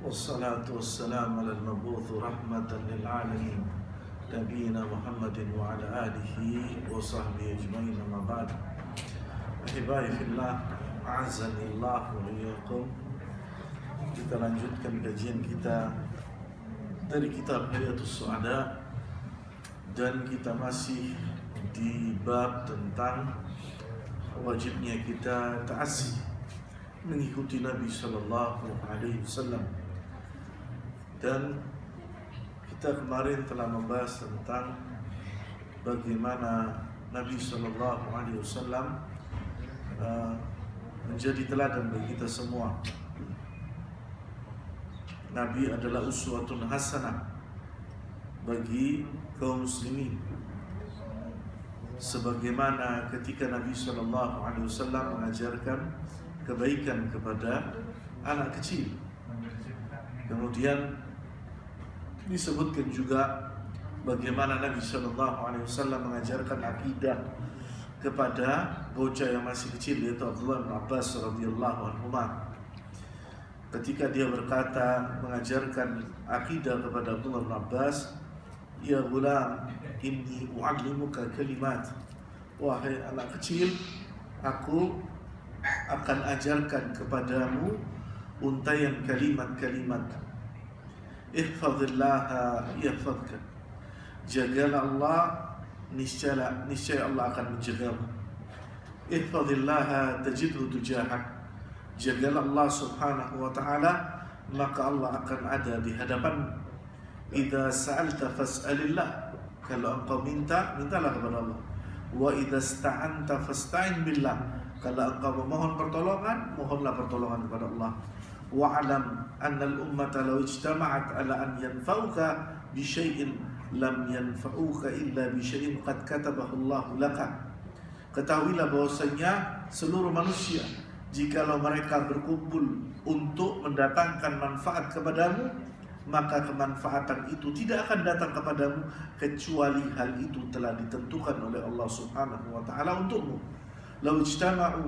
والصلاة والسلام على المبعوث رحمة للعالمين نبينا محمد وعلى آله وصحبه أجمعين أما بعد. Ahibai fillah, a'azzani Allah wa iyyakum. Kita lanjutkan kajian kita dari kitab Hidayatus Su'ada, dan kita masih di bab tentang wajibnya kita ta'assi mengikuti Nabi sallallahu alaihi wasallam. Dan kita kemarin telah membahas tentang bagaimana Nabi sallallahu alaihi wasallam menjadi teladan bagi kita semua. Nabi adalah uswatun hasanah bagi kaum muslimin. Sebagaimana ketika Nabi sallallahu alaihi wasallam mengajarkan kebaikan kepada anak kecil. Kemudian disebutkan juga bagaimana Nabi sallallahu alaihi wasallam mengajarkan akidah kepada bocah yang masih kecil, yaitu Abdullah bin Abbas radhiyallahu anhu. Ketika dia berkata mengajarkan akidah kepada Abdullah bin Abbas, "Ya gulam, inni u'allimuka kalimat." Wahai anak kecil, aku akan ajarkan kepadamu untaian kalimat-kalimat. Ihfazillaha yahfazka. Jagalah Allah, niscaya Allah akan menjagamu. Ihfazillaha tajidhu tujahak. Jagalah Allah subhanahu wa ta'ala, maka Allah akan ada di hadapanmu. Idza sa'alta fas'alillah. Kalau engkau minta, mintalah kepada Allah. Wa idza sta'anta fasta'in billah. Kalau engkau memohon pertolongan, mohonlah pertolongan kepada Allah. Wa'lam anna al-ummata law ijtama'at ala an yanfa'uka bi syai'in lam yanfa'uka illa bi syai'in qad katabahu Allah laka. Ketahuilah bahwasanya seluruh manusia, jikalau mereka berkumpul untuk mendatangkan manfaat kepadamu, maka kemanfaatan itu tidak akan datang kepadamu kecuali hal itu telah ditentukan oleh Allah Subhanahu wa taala untukmu. Law ijtama'u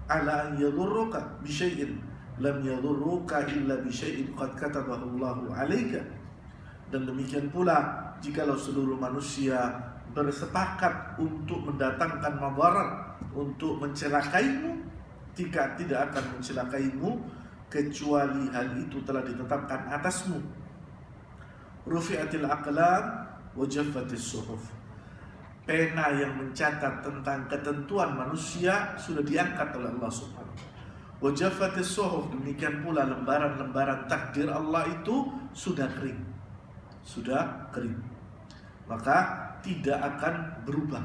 ala an yadurruka bi syai'in lam yadurruka illa bi syai'in qad katabahu Allahu 'alaika. Dan demikian pula jikalau seluruh manusia bersepakat untuk mendatangkan madarat, untuk mencelakaimu, tidak akan mencelakaimu kecuali hal itu telah ditetapkan atasmu. Rufi'atil aqlam wa jaffatis suhuf. Pena yang mencatat tentang ketentuan manusia sudah diangkat oleh Allah Subhanahu. Wa jaffatis suhuf, demikian pula lembaran-lembaran takdir Allah itu sudah kering. Maka tidak akan berubah.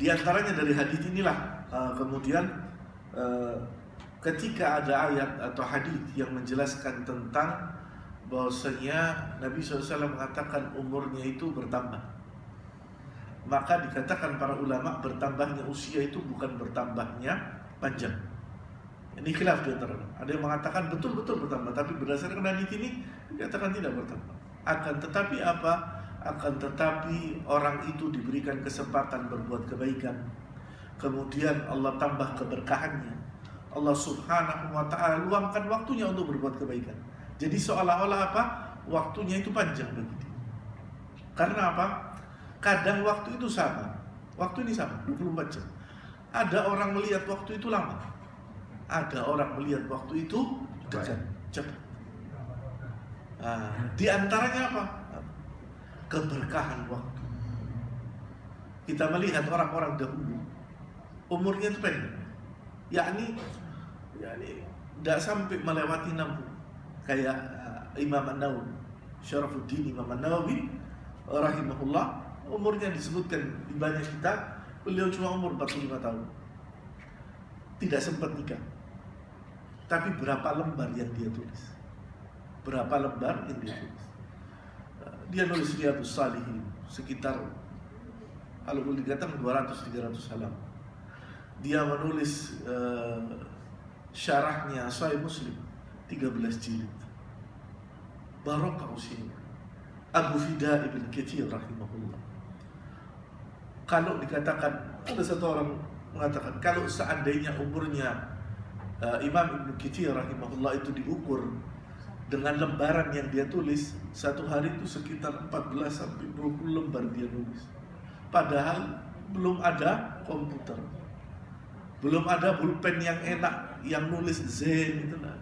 Di antaranya dari hadis inilah kemudian ketika ada ayat atau hadis yang menjelaskan tentang bahwasanya Nabi SAW mengatakan umurnya itu bertambah, maka dikatakan para ulama bertambahnya usia itu bukan bertambahnya panjang. Ini khilaf di antara. Ada yang mengatakan betul-betul bertambah, tapi berdasarkan hadis ini dikatakan tidak bertambah. Akan tetapi orang itu diberikan kesempatan berbuat kebaikan. Kemudian Allah tambah keberkahannya. Allah Subhanahu wa ta'ala luangkan waktunya untuk berbuat kebaikan. Jadi seolah-olah apa? Waktunya itu panjang bagi dia. Karena apa? Kadang waktu itu sama. Waktu ini sama, 24 jam. Ada orang melihat waktu itu lama. Ada orang melihat waktu itu dekat, cepat. Di antaranya apa? Keberkahan waktu. Kita melihat orang-orang dahulu umurnya itu pendek. Yakni tidak sampai melewati 60. Kayak Imam An-Nawawi, Syarafuddin Imam An-Nawawi rahimahullah, umurnya disebutkan di banyak kitab, beliau cuma umur 45 tahun. Tidak sempat nikah. Tapi berapa lembar yang dia tulis? Dia nulis Riyadhus Shalihin sekitar, kalau boleh dikatakan 200-300 halaman. Dia menulis syarahnya Sahih Muslim 13 jilid. Barokah usianya. Abu Fida ibn Katsir rahimahullah. Kalau dikatakan, ada satu orang mengatakan, kalau seandainya umurnya Imam Ibnu Katsir rahimahullah itu diukur dengan lembaran yang dia tulis. Satu hari itu sekitar 14 sampai 20 lembar dia nulis. Padahal belum ada komputer, belum ada pulpen yang enak, yang nulis zen itu lah.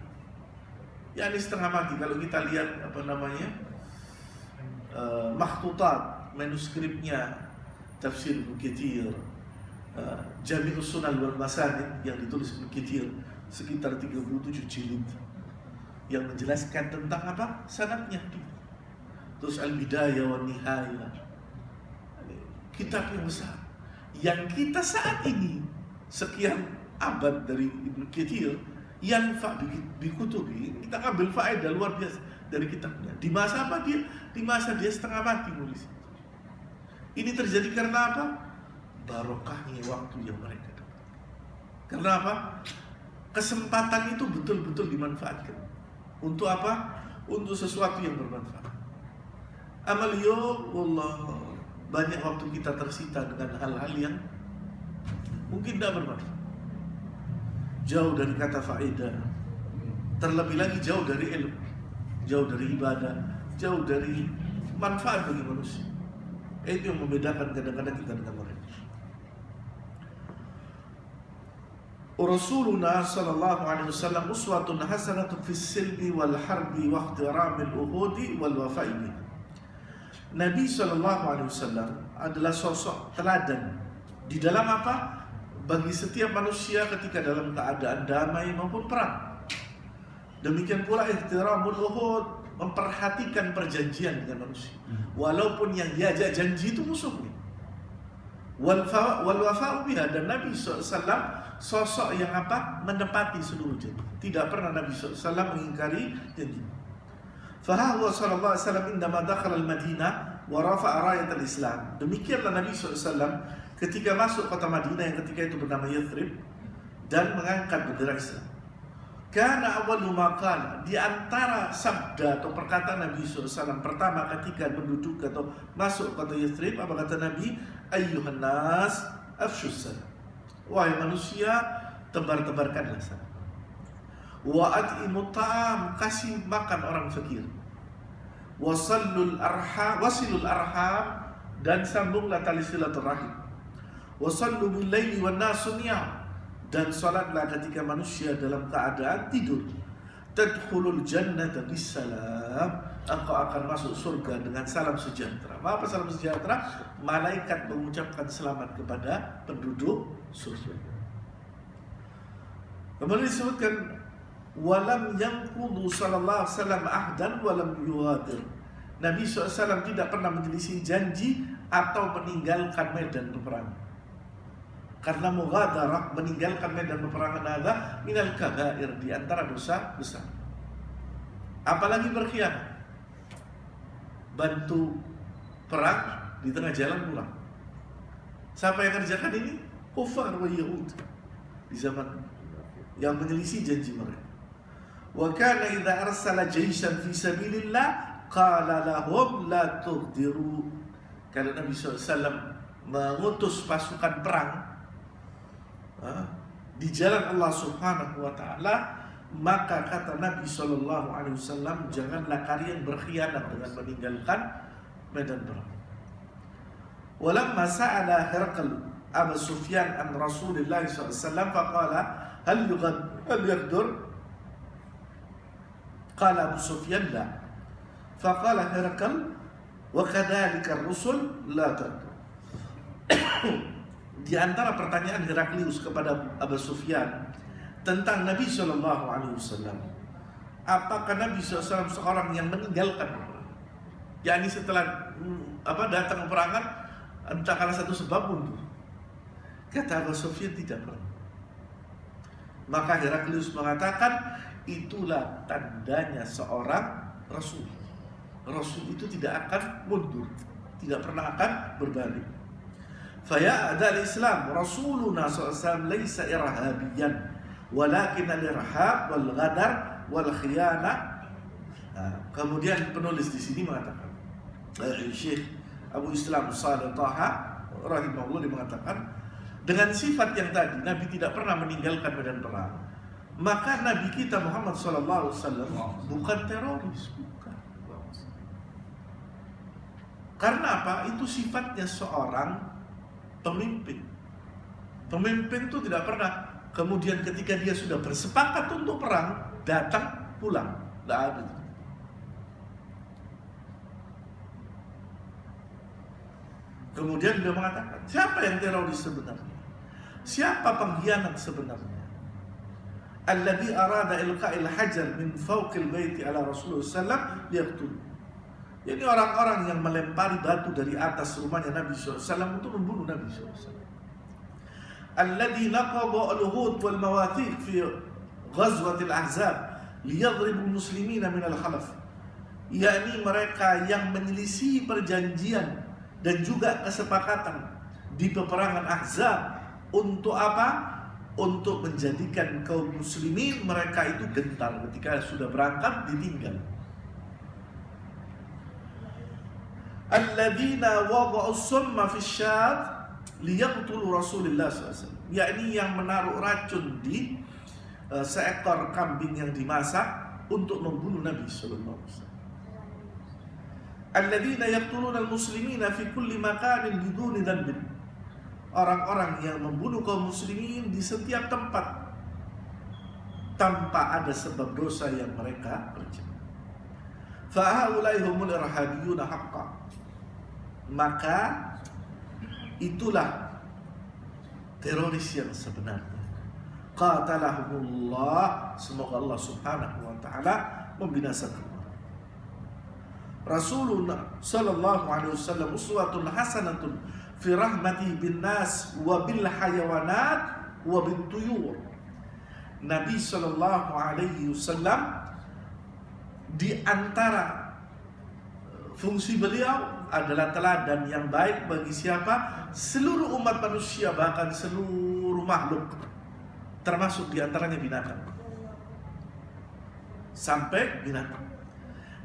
Ya ini setengah mati. Kalau kita lihat makhtutat, manuskripnya tafsir Ibnu Katsir, Jami'us Sunan wal Masanid yang ditulis Ibnu Katsir sekitar 37 jilid yang menjelaskan tentang apa? Sanadnya. Terus Al-Bidayah wa Nihayah, kitab yang besar yang kita saat ini sekian abad dari Ibnu Katsir yang bikutubi, kita ambil faedah luar biasa dari kitabnya. Di masa apa dia? Di masa dia setengah mati nulis. Ini terjadi karena apa? Barokahnya waktu yang mereka dapat. Karena apa? Kesempatan itu betul-betul dimanfaatkan. Untuk apa? Untuk sesuatu yang bermanfaat. Amalio, wallah, banyak waktu kita tersita dengan hal-hal yang mungkin tidak bermanfaat. Jauh dari kata faedah. Terlebih lagi jauh dari ilmu, jauh dari ibadah, jauh dari manfaat bagi manusia. Itu yang membedakan kadang-kadang kita dengan mereka. Rasulullah sallallahu alaihi wasallam uswatun hasanatun fis silmi wal harbi wa ihtiramil uhudi wal wafa'i. Nabi sallallahu alaihi wasallam adalah sosok teladan di dalam apa? Bagi setiap manusia ketika dalam keadaan damai maupun perang. Demikian pula ihtiramul uhud, memperhatikan perjanjian dengan manusia. Walaupun yang diajak janji itu musuhnya. Wal wafa'u biha, dan Nabi SAW sosok yang apa? Menepati seluruh janji. Tidak pernah Nabi SAW mengingkari janji. Fahawa sallallahu alaihi wasallam indama dakhala al-Madinah wa rafa'a rayat al-Islam. Demikianlah Nabi SAW ketika masuk kota Madinah yang ketika itu bernama Yathrib dan mengangkat bendera Islam. Karena awal maqala, di antara sabda atau perkataan Nabi SAW pertama ketika menduduk atau masuk kota Yathrib, apa kata Nabi? Ayyuhan nas afshus salam. Wahai manusia, tebar-tebarkanlah salam. Wa at'imut ta'am, kasih makan orang fakir. Wasilul arham, dan sambunglah tali silaturahim. Wasallu bil laili wan nasu niyam, dan salatlah ketika manusia dalam keadaan tidur. Tadkhulul jannata bisalam, engkau akan masuk surga dengan salam sejahtera. Apa salam sejahtera? Malaikat mengucapkan selamat kepada penduduk surga. Kemudian disebutkan walam yanqudu sallallahu alaihi wasallam ahdan walam yuwadir. Nabi SAW tidak pernah menyelisih janji atau meninggalkan medan peperangan. Karena mughadarah, meninggalkan medan peperangan adalah minal kabair, di antara dosa besar. Apalagi berkhianat, bantu perang di tengah jalan pulang. Siapa yang kerjakan ini? Kufar wa Yahud di zaman yang menyelisih janji mereka. Wa kana idza arsala jaishan fi sabilillah qala lahum la tughdiru. Kalau Nabi SAW mengutus pasukan perang di jalan Allah Subhanahu wa taala, maka kata Nabi sallallahu alaihi wasallam, janganlah kalian berkhianat dengan meninggalkan medan perang. Walamma sa'ala Hiraql Abu Sufyan an Rasulillah sallallahu alaihi wasallam faqala hal yaghdur? Qala Abu Sufyan la. Faqala Hiraql wa kadzalika ar-rusul la taghdur. Di antara pertanyaan Heraklius kepada Abu Sufyan tentang Nabi Shallallahu Alaihi Wasallam, apakah Nabi SAW seorang yang meninggalkan perang? yakni setelah datang peperangan entah karena satu sebab mundur. Kata Abu Sufyan tidak pernah. Maka Heraklius mengatakan itulah tandanya seorang Rasul. Rasul itu tidak akan mundur, tidak pernah akan berbalik. Faya adal Islam Rasuluna SAW laisa irhabiyan walakin al-irhab wal ghadar wal khiyanah. Kemudian penulis di sini mengatakan, Syekh Abu Islam Salih Taha rahimahullah, dia mengatakan dengan sifat yang tadi Nabi tidak pernah meninggalkan medan perang, Maka Nabi kita Muhammad SAW bukan teroris, bukan. Karena apa? Itu sifatnya seorang pemimpin. Pemimpin itu tidak pernah kemudian ketika dia sudah bersepakat untuk perang, datang pulang. Tidak ada. Kemudian dia mengatakan, siapa yang teroris sebenarnya? Siapa pengkhianat sebenarnya? Alladhi arada ilqa'il hajar min fawqil baiti ala Rasulullah sallallahu liyaqtul. Jadi orang-orang yang melempari batu dari atas rumahnya Nabi SAW untuk membunuh Nabi SAW. Alladhi naqadha al-uhud wal mawathiq fi ghazwatil ahzab liyadribu muslimina min al-khalaf. Yakni mereka yang menyelisih perjanjian dan juga kesepakatan di peperangan Ahzab. Untuk apa? Untuk menjadikan kaum muslimin mereka itu gentar ketika sudah berangkat ditinggal. Alladzina wada'u summa fi syad liyaqtulu Rasulullah SAW. Yakni yang menaruh racun di seekor kambing yang dimasak untuk membunuh Nabi sallallahu alaihi wasallam. Alladzina yaqtuluna al-muslimina fi kulli makanin biduni dhanbin. Orang-orang yang membunuh kaum muslimin di setiap tempat tanpa ada sebab dosa yang mereka kerjakan. Fa haula'i humul irhabiyuna haqqan. Maka itulah teroris yang sebenarnya. Qatalahumullah, semoga Allah Subhanahu wa taala membinasakan. Rasulullah sallallahu alaihi wasallam uswatun hasanatun fi rahmati bin nas wa bil hayawanat wa bit tuyur. Nabi sallallahu alaihi wasallam di antara fungsi beliau adalah teladan yang baik bagi siapa? Seluruh umat manusia, bahkan seluruh makhluk, termasuk di antaranya binatang. Sampai binatang.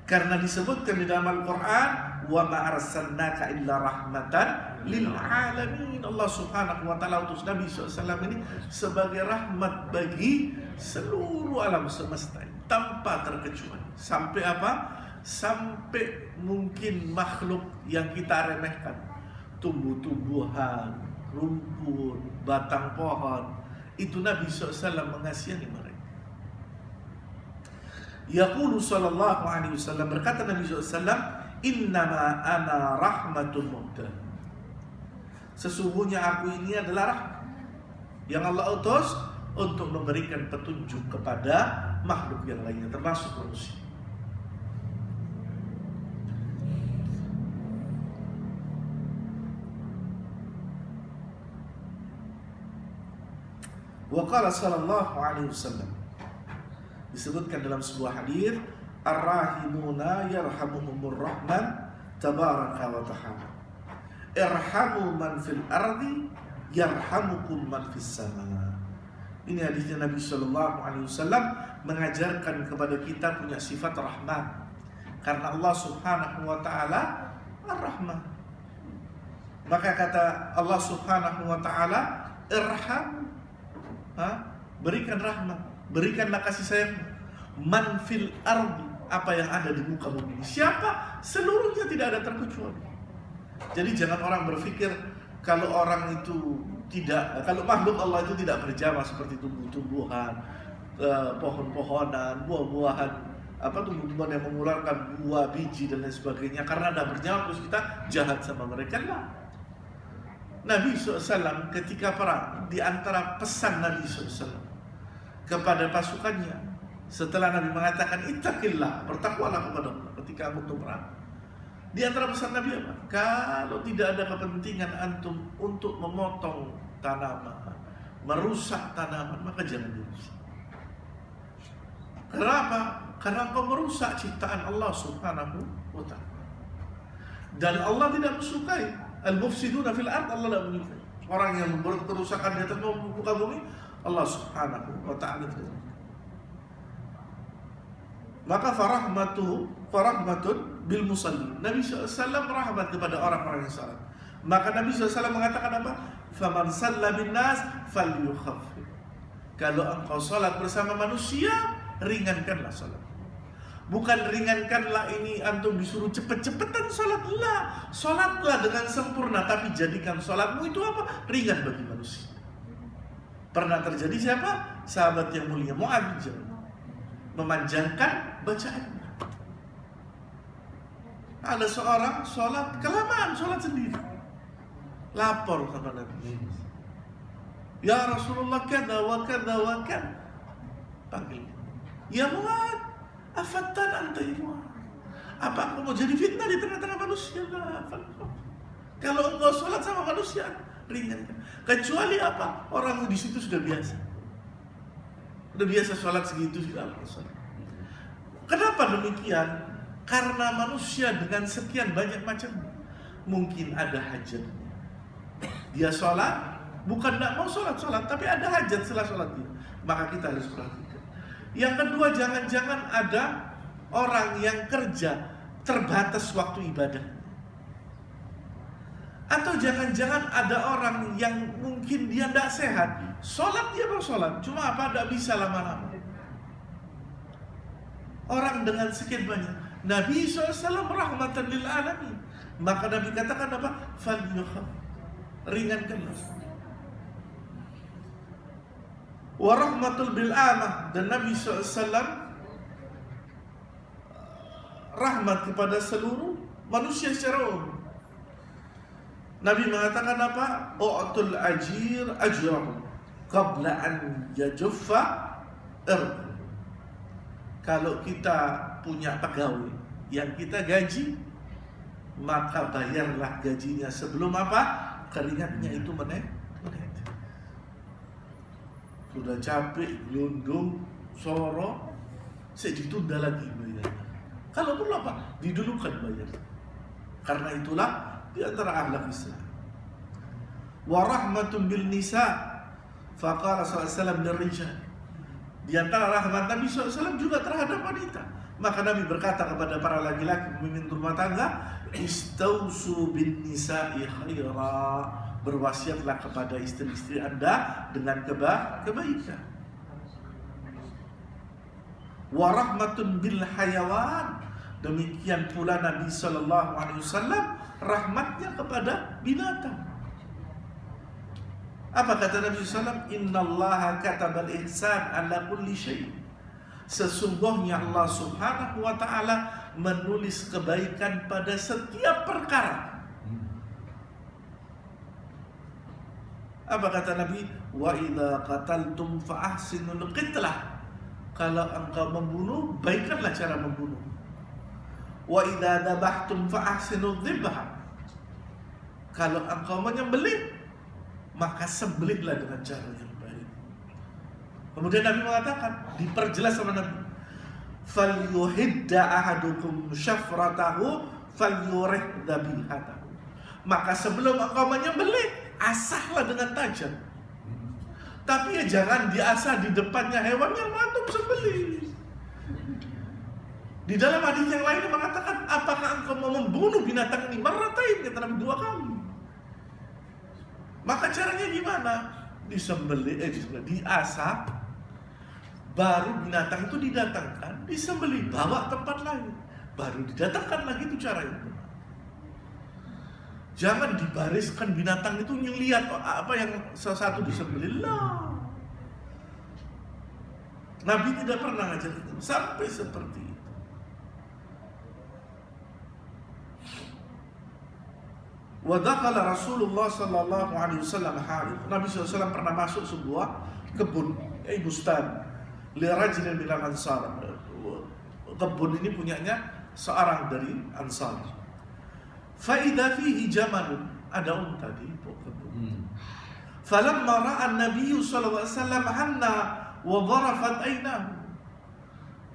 Karena disebutkan di dalam Al-Quran, wa ma arsalnaka illa rahmatan lil alamin. Allah Subhanahu wa taala utus Nabi SAW ini sebagai rahmat bagi seluruh alam semesta tanpa terkecuali. Sampai apa? Sampai mungkin makhluk yang kita remehkan, tumbuh-tumbuhan, rumput, batang pohon, itu Nabi SAW mengasihani mereka. Yaqulu sallallahu alaihi wasallam, berkata Nabi SAW, innama ana rahmatun muhdah. Sesungguhnya aku ini adalah rahmat yang Allah utus untuk memberikan petunjuk kepada makhluk yang lainnya, termasuk manusia. Wa qala sallallahu alaihi wasallam, disebutkan dalam sebuah hadis, ar-rahimuna yarhamuhumur rahman tabaraka wa ta'ala. Irhamu man fil ardi yarhamukum man fis sama. Ini hadisnya Nabi sallallahu alaihi wasallam mengajarkan kepada kita punya sifat rahmat. Karena Allah Subhanahu wa taala Ar-Rahman. Maka kata Allah Subhanahu wa taala, irham, berikan rahmat, berikanlah kasih sayang, man fil ardi, apa yang ada di muka bumi. Siapa? Seluruhnya tidak ada terkecuali. Jadi jangan orang berpikir kalau orang itu tidak, kalau makhluk Allah itu tidak berjamaah seperti tumbuh-tumbuhan, pohon-pohonan, buah-buahan, tumbuh-tumbuhan yang mengeluarkan buah, biji dan lain sebagainya. Karena tidak berjamaah terus kita jahat sama mereka lah. Nabi SAW ketika perang, di antara pesan Nabi SAW kepada pasukannya, setelah Nabi mengatakan ittaqillah, bertakwalah kepada Allah ketika untuk perang, di antara pesan Nabi apa? Kalau tidak ada kepentingan antum untuk memotong tanaman, merusak tanaman, maka jangan dirusak. Kenapa? Karena engkau merusak ciptaan Allah Subhanahu wa ta'ala. Dan Allah tidak mensukai al-mufsiduna fil ard, Allah tidak menyukai orang yang membuat kerusakan di atas muka bumi. Allah Subhanahu wa ta'ala tidak. Maka farahmatun bil musallin. Nabi SAW rahmat kepada orang-orang yang salat. Maka Nabi SAW mengatakan apa? Faman salla bin nas falyukhaffif. Kalau engkau sholat bersama manusia, ringankanlah sholat. Bukan ringankanlah ini antum disuruh cepet-cepetan sholatlah. Sholatlah dengan sempurna, tapi jadikan sholatmu itu apa? Ringan bagi manusia. Pernah terjadi siapa? Sahabat yang mulia Mu'adz bin Jabal memanjangkan bacaannya. Ada seorang sholat kelamaan, sholat sendiri. Lapor sama Nabi. Ya Rasulullah, kada wa kada wa kada. Panggil. Ya Mu'adz, afattan anta ya Mu'adz. Apa aku mau jadi fitnah di tengah-tengah manusia? Kalau engkau sholat sama manusia, ringankan. Kecuali apa? Orang di situ sudah biasa. Sudah biasa sholat segitu sudah sholat. Kenapa demikian? Karena manusia dengan sekian banyak macam. Mungkin ada hajatnya. Dia sholat, bukan tidak mau sholat, tapi ada hajat setelah sholat dia. Maka kita harus perhatikan. Yang kedua, jangan-jangan ada orang yang kerja terbatas waktu ibadah. Atau jangan-jangan ada orang yang mungkin dia tidak sehat. Sholat dia mau sholat, cuma apa? Tidak bisa lama-lama. Orang dengan sekian banyak. Nabi SAW rahmatan lil alamin. Maka Nabi katakan apa? Falyukhaf, ringankanlah. Wa rahmatul bil amah, dan Nabi SAW rahmat kepada seluruh manusia secara umum. Nabi mengatakan apa? U'tul ajir ajrahu qabla an yajuffa irq. Kalau kita punya pegawai yang kita gaji, maka bayarlah gajinya sebelum apa? Keringatnya itu menetes. Sudah capek, gelundung, soro, saya ditunda lagi bayarnya. Kalau perlu apa? Didulukan bayar. Karena itulah di antara akhlak Islam. Wa rahmatun bil nisa, faqala sallallahu alaihi wasallam lirrijal. Di antara rahmat Nabi SAW juga terhadap wanita. Maka Nabi berkata kepada para laki-laki pemimpin rumah tangga, istausu bin nisa'i khaira. Berwasiatlah kepada istri-istri Anda dengan kebaikan. Wa rahmatun bil hayawan. Demikian pula Nabi SAW rahmatnya kepada binatang. Apa kata Nabi SAW? Innallaha katabal ihsan ala kulli syai'. Sesungguhnya Allah Subhanahu wa ta'ala menulis kebaikan pada setiap perkara. Apa kata Nabi? Wa idza qataltum fa ahsinul qitlah. Kalau engkau membunuh, baikkanlah cara membunuh. Wa idza dzabhtum fa ahsinul dzibha. Kalau engkau menyembelih, maka sembelihlah dengan cara yang baik. Kemudian Nabi mengatakan, diperjelas sama Nabi, falyuhidda ahadukum syafratahu falyurih dhabihatahu. Maka sebelum engkau menyembelih, asahlah dengan tajam. Tapi ya jangan diasah di depannya hewan yang antum sembelih. Di dalam hadis yang lain mengatakan, apakah engkau mau membunuh binatang ini? Marratain, kata Nabi, 2 kali. Maka caranya gimana? Disembelih, diasah, baru binatang itu didatangkan, disembelih, bawa tempat lain, baru didatangkan lagi, itu caranya. Jangan dibariskan binatang itu ngelihat apa yang sesuatu disembelih. Lah. Nabi tidak pernah ngajar itu sampai seperti itu. Wa dakhala Rasulullah sallallahu alaihi wasallam harith. Nabi SAW pernah masuk sebuah kebun, bustan, li rajulin minal ansar. Kebun ini punyanya seorang dari Ansar. Fa idza fihi jamalun, ada unta di kebun. Falamma ra'a an-nabiy sallallahu alaihi wasallam hanna wa dharafat aynahu.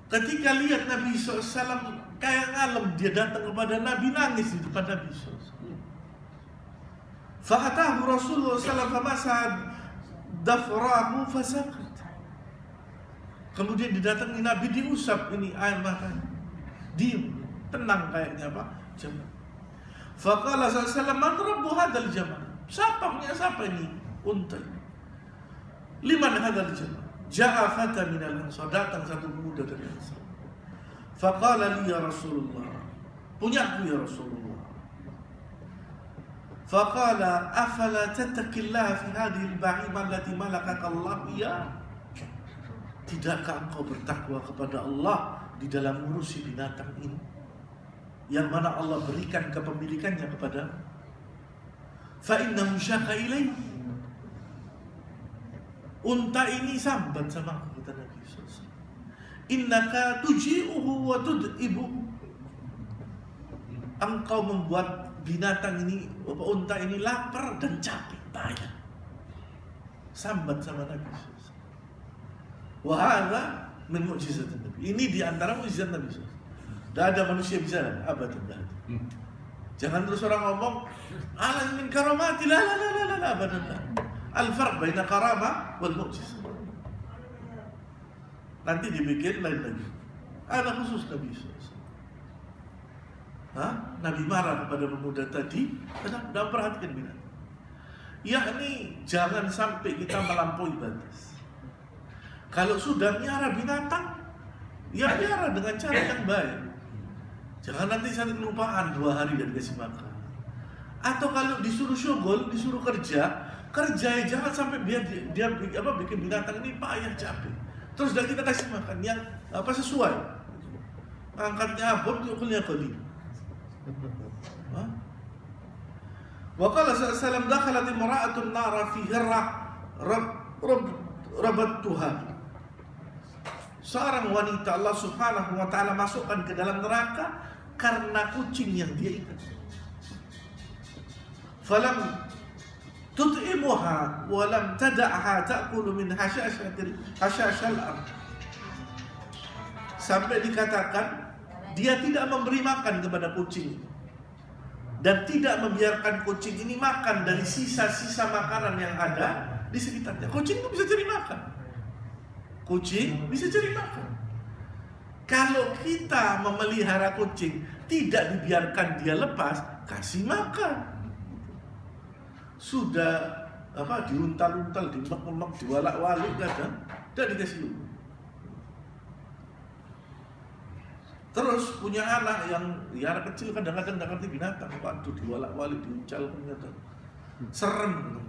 Ketika lihat Nabi SAW kayak ngalem, dia datang kepada Nabi, nangis di depan Nabi SAW. Fa'atahu Rasulullah SAW famasad dafrahu fasaqat. Kemudian didatangi Nabi, diusap ini air matanya. Diam, tenang kayaknya Pak. Jamal. Faqala sallallahu man rabbu hadzal jamal? Siapa punya siapa ini unta ini? Liman hadzal jamal? Ja'a fata minal Ansar, datang satu pemuda dari Ansar. Faqala li ya Rasulullah, punyaku ya Rasulullah. Faqala afala tattaqillaha fi hadhihi al-bahimah allati malakaka Allah ya. Tidakkah engkau bertakwa kepada Allah di dalam ngurusi binatang ini yang mana Allah berikan kepemilikannya kepada? Fa innahu syaqa ilaihi. Unta ini sambat sama aku, kata Nabi SAW. Innaka tuji'uhu wa tud'ibuhu. Engkau membuat binatang ini, unta ini lapar dan capek, payah. Sambat sama Nabi SAW. Wa hadza min mu'jizat Nabi. Ini di antara mukjizat Nabi SAW. Tidak ada manusia bisa abadan. Jangan terus orang ngomong ala min karamati, la abadan. Al-farq baina karamah wal mu'jizah. Nanti dibikin lain lagi. Ada khusus Nabi SAW. Nabi marah kepada pemuda tadi karena tidak perhatikan binatang. Yakni jangan sampai kita melampaui batas. Kalau sudah miara binatang, ya miara dengan cara yang baik. Jangan nanti sampai kelupaan 2 hari dan dikasih makan. Atau kalau disuruh syughul, disuruh kerja ya jangan sampai dia bikin binatang ini payah capek. Terus dah kita kasih makan yang sesuai. Angkatnya abon, ukulnya kali. Wa qala sallallahu dakhalat imra'atun nara fi hirrah rabattuha. Seorang wanita Allah Subhanahu wa taala masukkan ke dalam neraka karena kucing yang dia ikat. Falam tut'imuha wa lam tada'ha ta'kulu min hashashal ard. Sampai dikatakan dia tidak memberi makan kepada kucing dan tidak membiarkan kucing ini makan dari sisa-sisa makanan yang ada di sekitarnya. Kucing itu bisa cari makan. Kucing bisa cari makan. Kalau kita memelihara kucing, tidak dibiarkan dia lepas, kasih makan. Sudah diuntal-untal, dimek-mek, diwalak-walik kadang, tidak dikasih lupa. Terus punya anak yang anak kecil kadang-kadang tidak ngerti binatang, waduh diwalak-walik, diuncal kadang. Serem.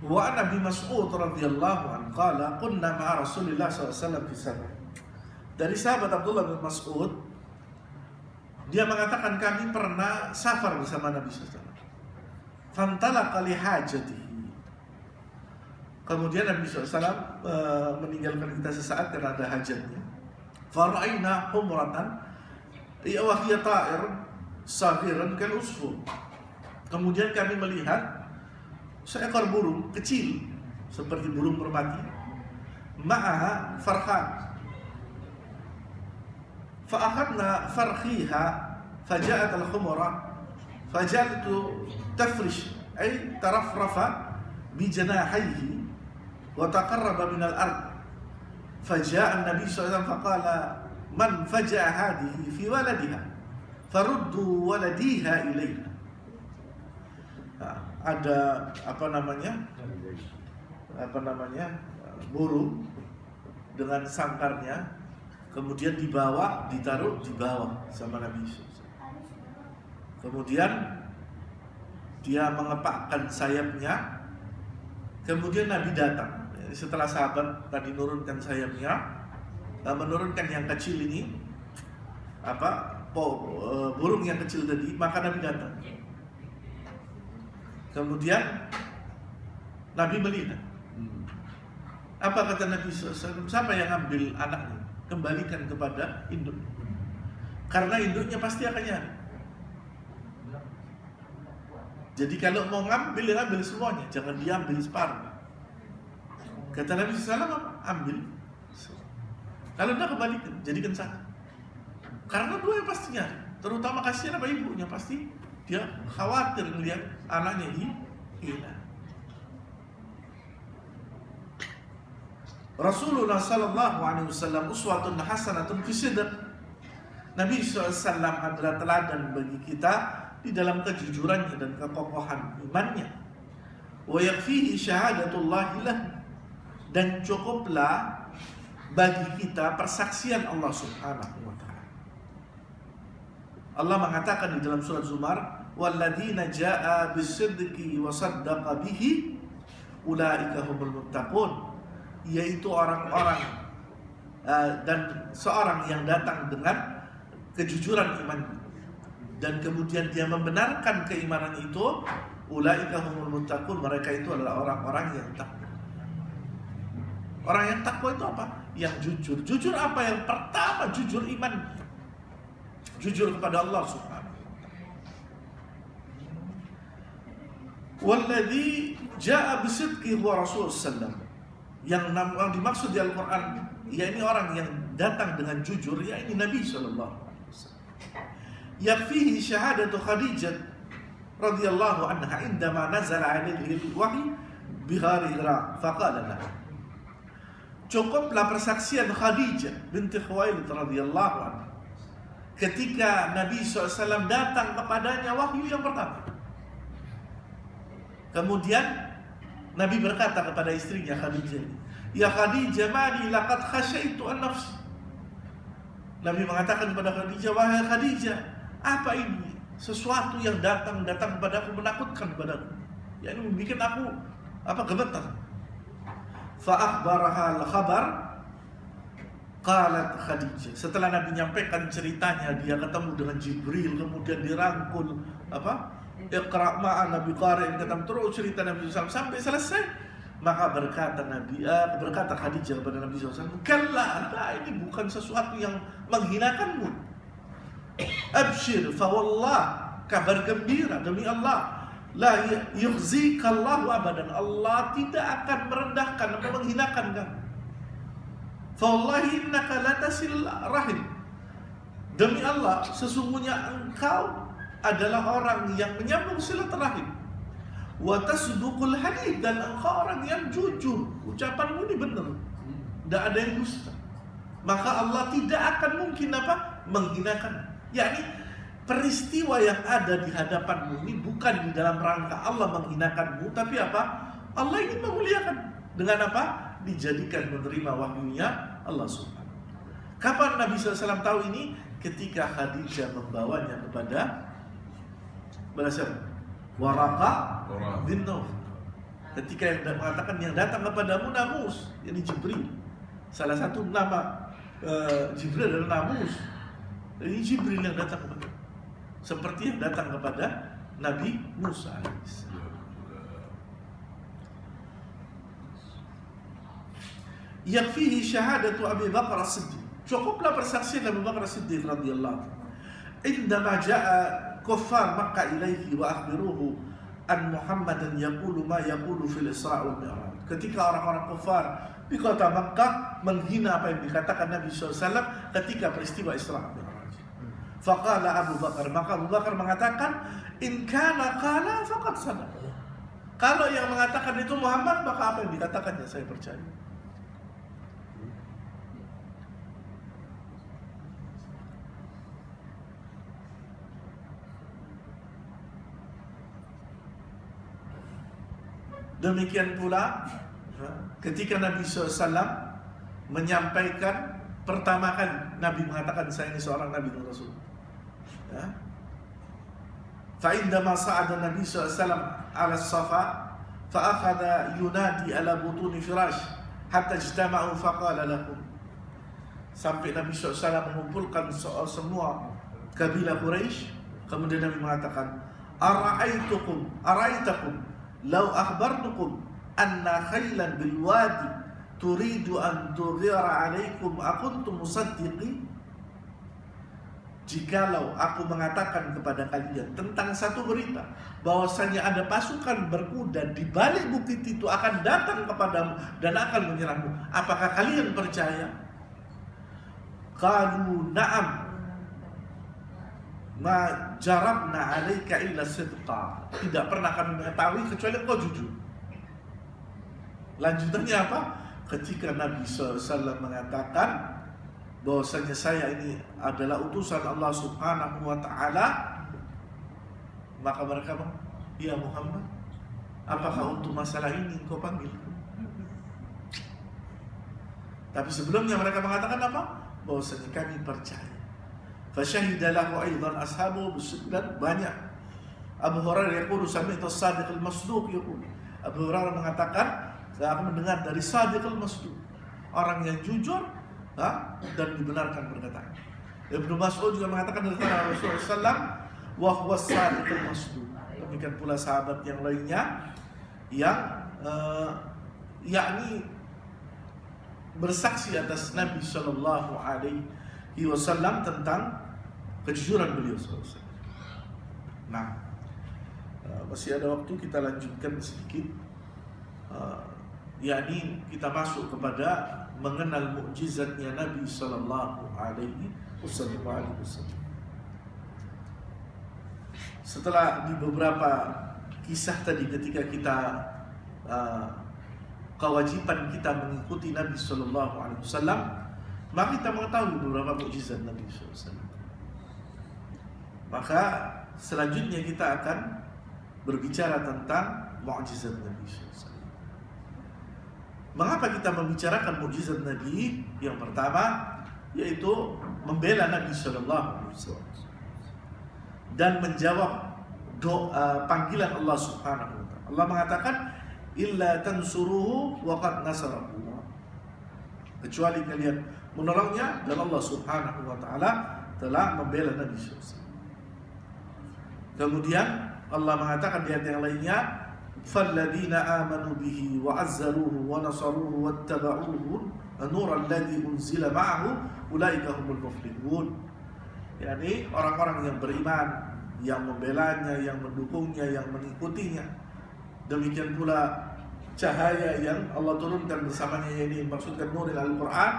Wa Nabi Mas'ud radhiyallahu anhu qala kunna ma'a Rasulillah sallallahu alaihi wasallam fi safar. Dari sahabat Abdullah bin Mas'ud, dia mengatakan kami pernah safar bersama Nabi sallallahu alaihi wasallam. Fantalaqa li hajatihi. Kemudian Nabi sallallahu alaihi wasallam meninggalkan kita sesaat karena ada hajatnya. Fara'ina humratan wa hiya ta'ir saghiran kal usfur. Kemudian kami melihat seekor burung kecil seperti burung merpati, ma'aha farkhan. Fa'akhadna farkhiha faja'at al-khumra faja'altu tafrish ay tarafrafa bi janahayhi wa taqarraba min al-ard. Faja'a an-nabi sallallahu alaihi wasallam faqala man faja'a hadhihi fi waladiha faruddu waladiha ilayha. Ada burung dengan sangkarnya, kemudian ditaruh di bawah sama Nabi. Kemudian dia mengepakkan sayapnya, kemudian Nabi datang. Setelah sahabat tadi menurunkan sayapnya, menurunkan yang kecil ini, burung yang kecil tadi, maka Nabi datang. Kemudian Nabi melihat. Apa kata Nabi SAW? Siapa yang ambil anaknya? Kembalikan kepada induk. Karena induknya pasti akan nyari. Jadi kalau mau ngambil, ya ambil semuanya. Jangan diambil separuh. Kata Nabi SAW, ambil. Kalau tidak kembalikan, jadikan satu. Karena dua yang pasti nyari. Terutama kasihan apa ibunya, pasti dia khawatir melihat anaknya hilang. Rasulullah sallallahu alaihi wasallam uswatun hasanatun fi sidq. Nabi SAW adalah teladan bagi kita di dalam kejujurannya dan kekokohan imannya. Wa yakfihi syahadatullahi lahu, dan cukuplah bagi kita persaksian Allah Subhanahu wa taala. Allah mengatakan di dalam surat Zumar, walladzina jaa bisidqi wa saddaqa bihi ulaika humul muttaqun, yaitu orang-orang dan seorang yang datang dengan kejujuran iman dan kemudian dia membenarkan keimanan itu, ulaika humul muttaqun, mereka itu adalah orang-orang yang takwa. Orang yang takwa itu apa? Yang jujur. Jujur apa? Yang pertama jujur iman, jujur kepada Allah Subhanahu. Walladzi jaa bisidqi huwa Rasul sallallahu. Yang dimaksud di Al-Quran, ya ini orang yang datang dengan jujur, ya ini Nabi sallallahu alaihi wasallam. Yakfihi syahadatu Khadijah radhiyallahu anha indama nazala alaihi al-wahyi bi ghari Hira faqala laha. Cukuplah persaksian Khadijah binti Khuwailid radhiyallahu anha ketika Nabi SAW datang kepadanya wahyu yang pertama. Kemudian Nabi berkata kepada istrinya Khadijah, "Ya Khadijah, mali laqad khasyaitu an nafsi." Nabi mengatakan kepada Khadijah, "Wahai Khadijah, apa ini? Sesuatu yang datang kepadaku, menakutkan kepadaku. Ya ini membuat aku gemetar." Fa akhbaraha al-khabar. Qalat Khadijah. Setelah Nabi menyampaikan ceritanya, dia ketemu dengan Jibril, kemudian dirangkul Iqra' ma'a Nabi Qari'in, terus cerita Nabi SAW sampai selesai. Maka berkata Khadijah kepada Nabi SAW, "Kalla, ini bukan sesuatu yang menghinakanmu. Abshir, fa wallah, kabar gembira demi Allah, la yukhzika Allahu abadan, Allah tidak akan merendahkan atau menghinakan kamu. Fa wallahi innaka la tasil rahim, demi Allah sesungguhnya engkau adalah orang yang menyambung silaturahim. Wa tasduqul hadith, dan engkau orang yang jujur, ucapanmu ini benar, tidak ada yang dusta. Maka Allah tidak akan mungkin menghinakan." Yakni peristiwa yang ada di hadapanmu ini bukan di dalam rangka Allah menghinakanmu, tapi Allah ingin memuliakan dengan dijadikan menerima wahyunya Allah Subhanahu. Kapan Nabi SAW tahu ini? Ketika Khadijah membawanya kepada Waraqah bin Nawfal. Ketika yang mengatakan yang datang kepadamu Namus, ini Jibril. Salah satu nama Jibril adalah Namus. Ini Jibril yang datang kepada, seperti yang datang kepada Nabi Musa alaihissalam. Yakfihi syahadatu Abi Bakar As-Siddiq. Cukuplah persaksian Abu Bakar As-Siddiq radhiyallahu anhu. Indama jaa kuffar Makkah ilaihi wa akhbiruhu an Muhammadan yaqulu ma yaqulu fil Isra' wal Mi'raj. Ketika orang-orang kafir di kota Makkah menghina apa yang dikatakan Nabi SAW ketika peristiwa Isra' wal Mi'raj. Faqala Abu Bakar, maka Abu Bakar mengatakan, in kana qala faqad sadaq. Kalau yang mengatakan itu Muhammad, maka apa yang dikatakannya saya percaya. Demikian pula ketika Nabi SAW menyampaikan pertama kali, Nabi mengatakan saya ini seorang Nabi dan Rasul. Fa'indama sa'ada Nabi SAW ala Safa fa'akhada yunadi ala butuni firash hatta ijtama'u faqala lakum. Sampai Nabi SAW mengumpulkan semua kabilah Quraisy, kemudian Nabi mengatakan, Ara'aitakum law akhbartukum anna khailan bil wadi turidu an tughira alaikum akuntum musaddiqin. Jikalau aku mengatakan kepada kalian tentang satu berita bahwasanya ada pasukan berkuda di balik bukit itu akan datang kepadamu dan akan menyerangmu, apakah kalian percaya? Qalu na'am ma jarabna 'alaika illa sidqa. Tidak pernah kami mengetahui kecuali engkau jujur. Lanjutannya apa? ketika Nabi SAW mengatakan bahwasanya saya ini adalah utusan Allah Subhanahu wa Ta'ala, maka mereka bilang, ya Muhammad, apakah untuk masalah ini engkau panggil? Tapi sebelumnya mereka mengatakan apa? Bahwasanya kami percaya. Fasyahida lahu aidan ashabu dan banyak. Abu Hurairah yaqulu sami'tu as-sadiq al-masduq yaqulu. Abu Hurairah mengatakan, saya akan mendengar dari Sadiq al-Masduq, orang yang jujur dan dibenarkan perkataan. Ibnu Mas'ud juga mengatakan dari Rasulullah SAW, wa huwa Sadiq al-Masduq. Demikian pula sahabat yang lainnya yang yakni bersaksi atas Nabi Shallallahu Alaihi Wasallam tentang kejujuran beliau SAW. Nah, masih ada waktu, kita lanjutkan sedikit. Yakni kita masuk kepada mengenal mukjizatnya Nabi Sallallahu Alaihi Wasallam. Setelah di beberapa kisah tadi ketika kita kewajiban kita mengikuti Nabi Sallallahu Alaihi Wasallam, maka kita mengetahui beberapa mukjizat Nabi Sallallahu Alaihi Wasallam. Maka selanjutnya kita akan berbicara tentang mukjizat Nabi Sallallahu Alaihi Wasallam. Mengapa kita membicarakan mukjizat Nabi? Yang pertama yaitu membela Nabi Sallallahu Alaihi Wasallam dan menjawab doa panggilan Allah Subhanahu wa Ta'ala. Allah mengatakan, illa tansuruhu wa qad nasarahu. Kecuali kalian menolongnya, dan Allah Subhanahu wa Ta'ala telah membela Nabi sallallahu alaihi wasallam. Kemudian Allah mengatakan di ayat yang lainnya, falladzina amanu bihi wa azzaruhu wa nasaruhu wattaba'uhu an-nur alladzi unzila ma'ahu ulaika humul muflihun. yakni orang-orang yang beriman, yang membelanya, yang mendukungnya, yang mengikutinya. Demikian pula cahaya yang Allah turunkan bersamanya, ini maksudkan nuril Al-Quran.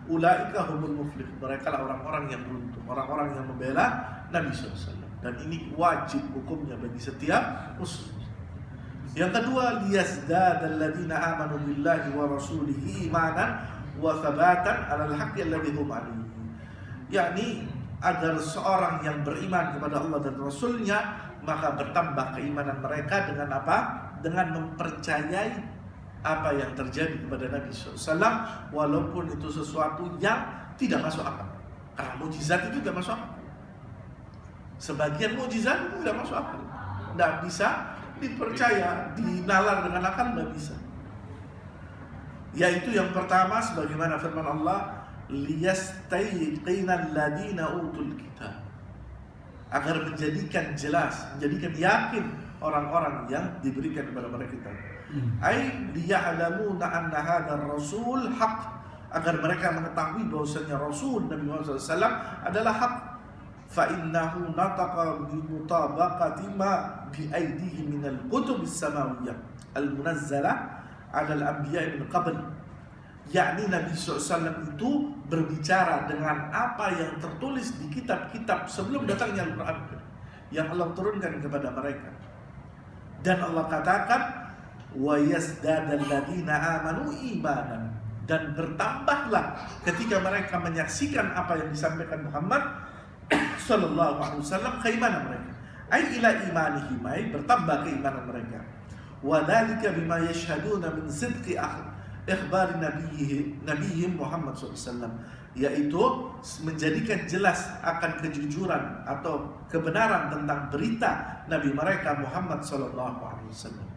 Ulaika humul muflihun, mereka lah orang-orang yang beruntung, orang-orang yang membela Nabi SAW. Dan ini wajib hukumnya bagi setiap muslim. Yang kedua, liyazdadal ladzina amanu billahi wa rasulihi imanan wa thabatan 'alal haqqi alladzi hum 'alaihi. Yakni agar seorang yang beriman kepada Allah dan Rasulnya, maka bertambah keimanan mereka dengan apa? Dengan mempercayai apa yang terjadi kepada Nabi SAW, walaupun itu sesuatu yang tidak masuk akal. Karena mukjizat itu tidak masuk akal. Sebagian mukjizat itu tidak masuk akal, tidak bisa dipercaya, dinalar dengan akal, tidak bisa. Yaitu yang pertama, sebagaimana firman Allah, liyastayqina alladina utul kitab, agar menjadikan jelas, menjadikan yakin orang-orang yang diberikan kepada mereka kitab. Ai liya'lamuna anna hadzal rasul haq, agar mereka mengetahui bahwasanya Rasul Nabi Muhammad SAW adalah hak. Fa innahu nataqa bi mutabaqati ma bi aydihi min al-kutub as-samawiyyah al-munazzalah 'ala al-anbiya' min qabl. Yakni Nabi SAW itu berbicara dengan apa yang tertulis di kitab-kitab sebelum datangnya Al-Quran yang Allah turunkan kepada mereka. Dan Allah katakan, wa yazdadal ladzina amanu imanan, dan bertambahlah ketika mereka menyaksikan apa yang disampaikan Muhammad sallallahu alaihi wasallam, keimanan mereka. Ai ila imanihim, ai bertambah keimanan mereka. Wa dzalika bima yashhaduna min sidqi ikhbar nabiyyi Muhammad sallallahu alaihi wasallam, yaitu menjadikan jelas akan kejujuran atau kebenaran tentang berita Nabi mereka Muhammad sallallahu alaihi wasallam.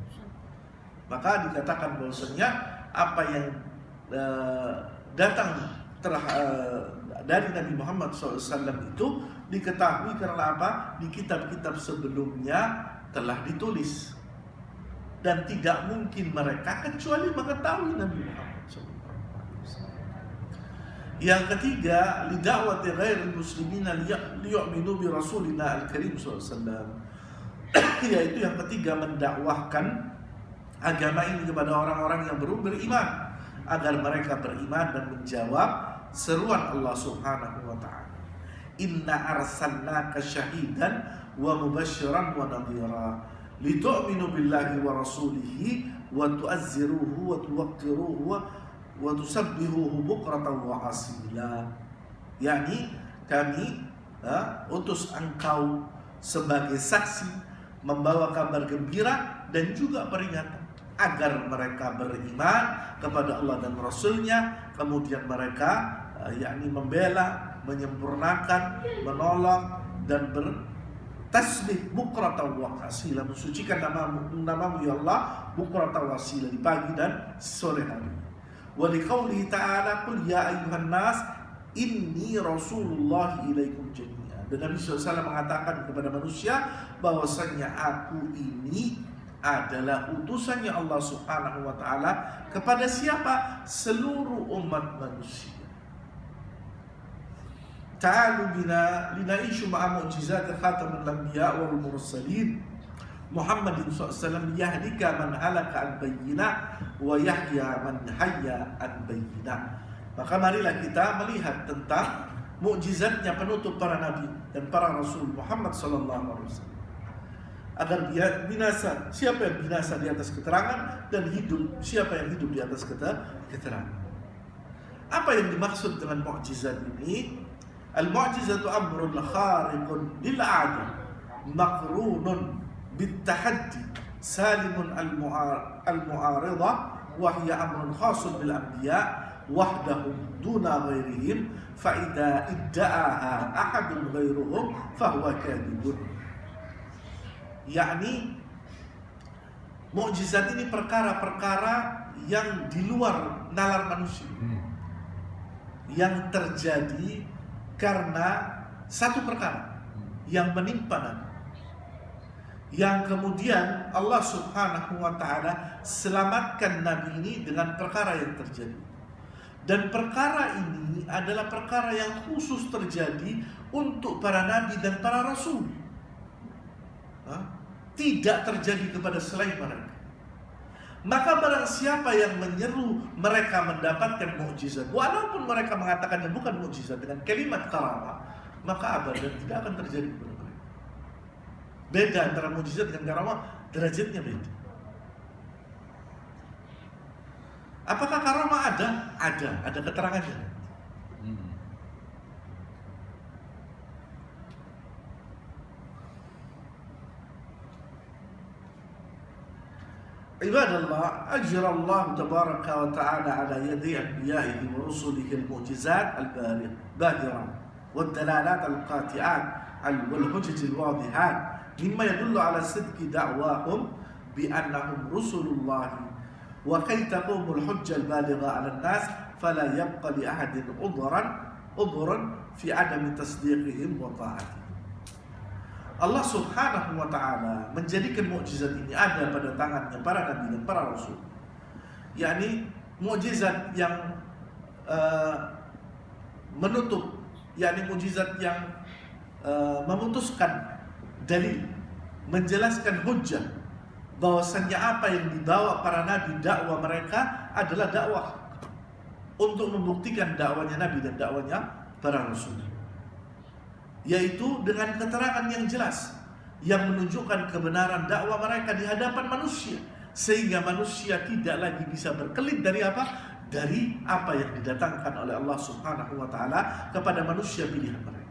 Maka dikatakan bahwasanya apa yang datang dari Nabi Muhammad SAW itu diketahui karena apa? Di kitab-kitab sebelumnya telah ditulis, dan tidak mungkin mereka kecuali mengetahui Nabi Muhammad SAW. Yang ketiga, lida'wati ghairil muslimina liyu'minu bi rasulina al-karim SAW, yaitu yang ketiga, mendakwahkan agama ini kepada orang-orang yang belum beriman, agar mereka beriman dan menjawab seruan Allah Subhanahu wa ta'ala. Inna arsalnaka syahidan wa mubasyiran wa nadhira litu'minu billahi wa rasulihi wa tu'azziruhu wa tuwaqqiruhu wa tusabbihuhu bukratan wa asila. Yani kami utus engkau sebagai saksi, membawa kabar gembira dan juga peringatan agar mereka beriman kepada Allah dan Rasulnya, kemudian mereka yakni membela, menyempurnakan, menolong dan bertasbih bukratan wa asila, mensucikan namamu ya Allah bukratan wa asila, di pagi dan sore hari. Wa liqaulihi ta'ala qul ya ayyuhan nas inni rasulullah ilaikum jami'an. Dan Nabi SAW mengatakan kepada manusia bahwasanya aku ini adalah utusannya Allah Subhanahu wa taala kepada siapa? Seluruh umat manusia. Ta'alu bina lina'ishu ma'a mu'jizat khatamul anbiya wal mursalin Muhammadin SAW yahdika man halaka an bayyinah wa yahya man hayya an bayyinah. Maka marilah kita melihat tentang mukjizatnya penutup para nabi dan para rasul Muhammad sallallahu alaihi wasallam, agar dia binasa siapa yang binasa di atas keterangan dan hidup siapa yang hidup di atas keterangan. Apa yang dimaksud dengan mukjizat ini? Al-mu'jizatu amrun khariqun lil 'ada maqrunun bit tahaddi salimun al-mu'aridah wa hiya amrun khasun bil anbiya wahdahum duna ghairihim fa idza idda'aha ahadun ghairuhum fa huwa kadhibun. Yakni mukjizat ini perkara-perkara yang di luar nalar manusia, yang terjadi karena satu perkara yang menimpa Nabi, yang kemudian Allah Subhanahu wa ta'ala selamatkan Nabi ini dengan perkara yang terjadi. Dan perkara ini adalah perkara yang khusus terjadi untuk para nabi dan para rasul. Tidak terjadi kepada selain mereka. Maka barang siapa yang menyeru mereka mendapatkan mukjizat, walaupun mereka mengatakannya bukan mukjizat dengan kalimat karamah, maka abadan tidak akan terjadi kepada mereka. Beda antara mukjizat dengan karamah, derajatnya beda. Apakah karamah ada? Ada keterangannya. Ibadallah, ajrallahu tabaraka wa ta'ala ala yadi anbiya'ihi wa rusulihi al-mu'jizat al-bahirah wa ad-dalalat al-qati'at wal-hujaj al-wadihat mimma yadullu ala sidqi da'wahum bi annahum rusulullah wa kay taqumul hujjah al-baligha 'ala an-nas fala yabqa li ahadin udhran fi 'adami tasdiqihim wa ta'atihim. Allah Subhanahu wa ta'ala menjadikan mukjizat ini ada pada tangannya para nabi dan para rasul. Yakni mukjizat yang menutup, yakni mukjizat yang memutuskan dalil, menjelaskan hujjah bahwasannya apa yang dibawa para nabi, dakwah mereka adalah dakwah untuk membuktikan dakwahnya nabi dan dakwahnya para rasul, yaitu dengan keterangan yang jelas yang menunjukkan kebenaran dakwah mereka di hadapan manusia, sehingga manusia tidak lagi bisa berkelit dari apa? Dari apa yang didatangkan oleh Allah Subhanahu wa ta'ala kepada manusia pilihan mereka.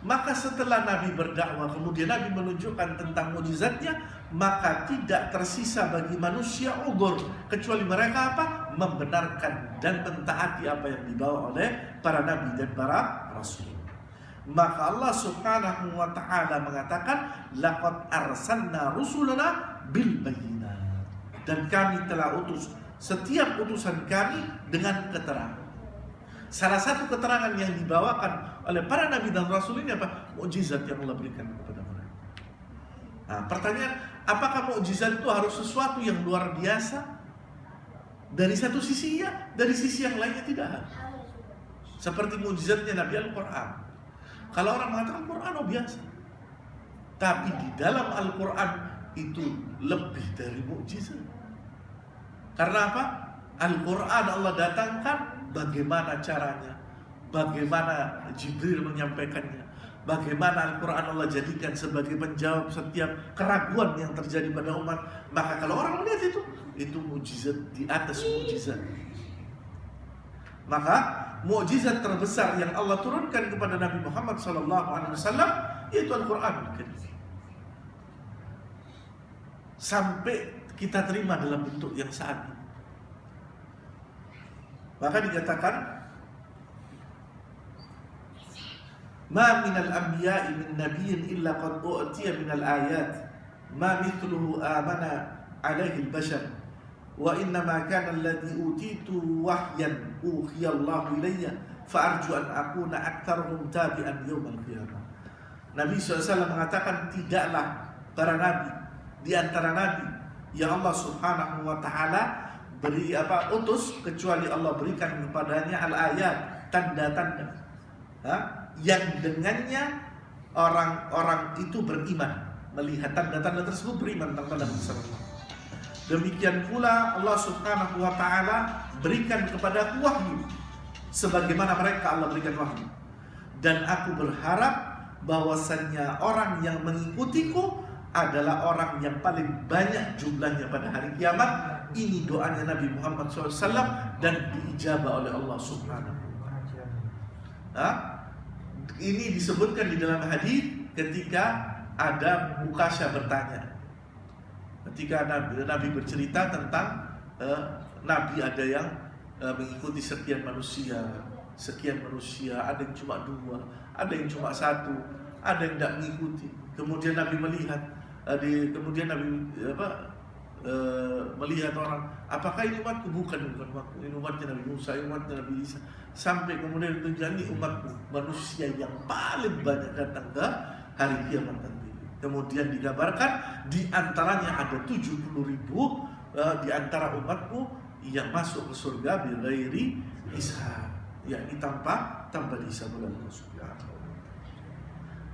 Maka setelah Nabi berdakwah, kemudian Nabi menunjukkan tentang mukjizatnya, maka tidak tersisa bagi manusia udzur kecuali mereka apa? Membenarkan dan mentaati apa yang dibawa oleh para nabi dan para rasul. Maka Allah Subhanahu wa ta'ala mengatakan, laqad arsalna rusulana bil bayyinat, dan kami telah utus setiap utusan kami dengan keterangan. Salah satu keterangan yang dibawakan oleh para nabi dan rasul ini apa? Mukjizat yang Allah berikan kepada mereka. Nah, pertanyaan, apakah mukjizat itu harus sesuatu yang luar biasa? Dari satu sisi ya, dari sisi yang lainnya tidak harus. Seperti mukjizatnya Nabi Al-Quran. Kalau orang mengatakan Quran biasa, tapi di dalam Al-Quran itu lebih dari mukjizat. Karena apa? Al-Quran Allah datangkan bagaimana caranya, bagaimana Jibril menyampaikannya, bagaimana Al-Quran Allah jadikan sebagai penjawab setiap keraguan yang terjadi pada umat. Maka kalau orang melihat itu mukjizat di atas mukjizat. Maka mukjizat terbesar yang Allah turunkan kepada Nabi Muhammad SAW yaitu Al-Quran. Sampai kita terima dalam bentuk yang saat ini. Maka dikatakan, ma minal anbiya'i min nabiyyin illa qad u'tiya minal ayat ma mithluhu amana alaihi al-bashar wa innama kana alladhi utitu wahyan uhiya Allahu ilayya fa arju an akuna aktsarahum tabi'an yaumil qiyamah. Nabi SAW mengatakan, tidaklah para nabi di antara nabi yang Allah Subhanahu wa taala utus kecuali Allah berikan kepadanya al-ayat, tanda-tanda yang dengannya orang-orang itu beriman, melihat tanda-tanda tersebut beriman tentang Nabi sallallahu. Demikian pula Allah Subhanahu wa taala berikan kepada aku wahyu sebagaimana mereka Allah berikan wahyu. Dan aku berharap bahwasannya orang yang mengikutiku adalah orang yang paling banyak jumlahnya pada hari kiamat. Ini doanya Nabi Muhammad SAW dan diijabah oleh Allah Subhanahu wa ta'ala. Ini disebutkan di dalam hadis ketika ada Ukasha bertanya. Ketika Nabi bercerita tentang Nabi ada yang mengikuti sekian manusia, ada yang cuma 2, ada yang cuma 1, ada yang tidak mengikuti. Kemudian Nabi melihat, kemudian Nabi melihat orang, apakah ini umatku? Bukan umatku, ini umatnya Nabi Musa, ini umatnya Nabi Isa. Sampai kemudian ditunjukkan, ini umatku, manusia yang paling banyak datang ke hari kiamat nanti. Kemudian digambarkan di antaranya ada 70.000 di antara umatku yang masuk ke surga bighairi hisab, yakni tanpa dihisab oleh Allah Subhanahu wa ta'ala.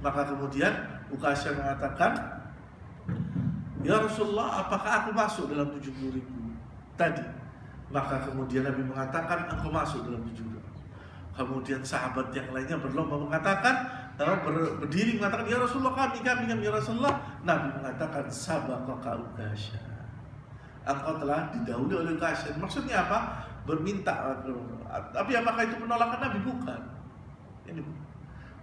Maka kemudian Ukasha mengatakan, ya Rasulullah, apakah aku masuk dalam 70.000 tadi? Maka kemudian Nabi mengatakan, engkau masuk dalam 70.000. Kemudian sahabat yang lainnya berlomba mengatakan, berdiri mengatakan, ya Rasulullah, kami ya Rasulullah. Nabi mengatakan, sabaqaka Ukasha, engkau telah didahului oleh Ukasha. Maksudnya apa? Berminta. Tapi apakah itu penolakan Nabi? Bukan. Ini.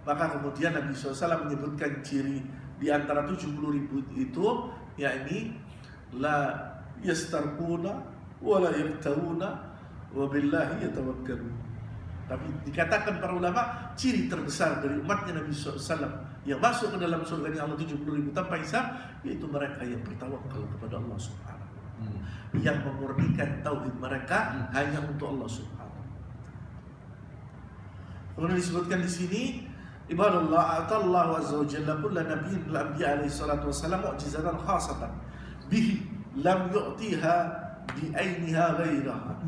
Maka kemudian Nabi SAW menyebutkan ciri di antara 70.000 itu, yakni la yastarquna wa la yaktawuna wa billahi yatawakkalun. Tapi dikatakan para ulama, ciri terbesar dari umatnya Nabi SAW yang masuk ke dalam surga Allah 70.000 tanpa hisab, yaitu mereka yang bertawakal kepada Allah Subhanahu wa ta'ala, yang memurnikan tauhid mereka hanya untuk Allah Subhanahu wa ta'ala. Kemudian disebutkan di sini, ibadallah atallahu azza wa jalla kulla nabiyyin bil anbiya alaihi salatu wassalam mu'jizatan khasatan bihi lam yu'tiha bi ainiha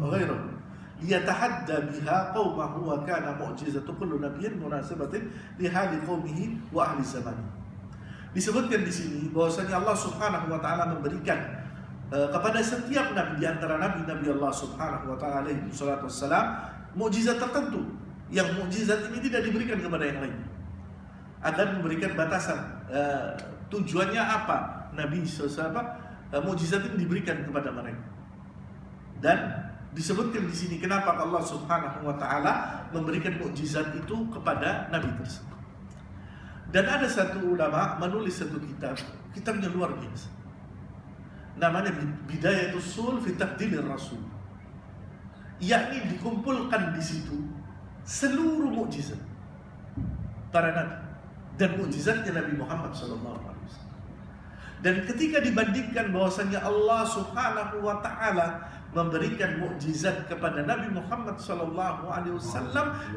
ghairahu liyatahadda biha qaumahu wa kana mu'jizatu kullu nabiyyin munasabatin li hali qaumihi wa ahli zamani. Disebutkan di sini bahwasanya Allah Subhanahu wa taala memberikan kepada setiap nabi di antara nabi-nabi Allah Subhanahu wa taala alaihi salatu wassalam mukjizat tertentu, yang mukjizat ini tidak diberikan kepada yang lain, agar memberikan batasan. Tujuannya apa? Nabi SAW mukjizat ini diberikan kepada mereka. Dan disebutkan di sini kenapa Allah Subhanahu wa taala memberikan mukjizat itu kepada nabi tersebut. Dan ada satu ulama menulis satu kitabnya luar biasa. Namanya Bidayatus Sul fi Tafdilir Rasul. Yakni dikumpulkan di situ seluruh mukjizat para nabi dan mukjizatnya Nabi Muhammad SAW. Dan ketika dibandingkan bahwasanya Allah Subhanahu wa taala memberikan mukjizat kepada Nabi Muhammad SAW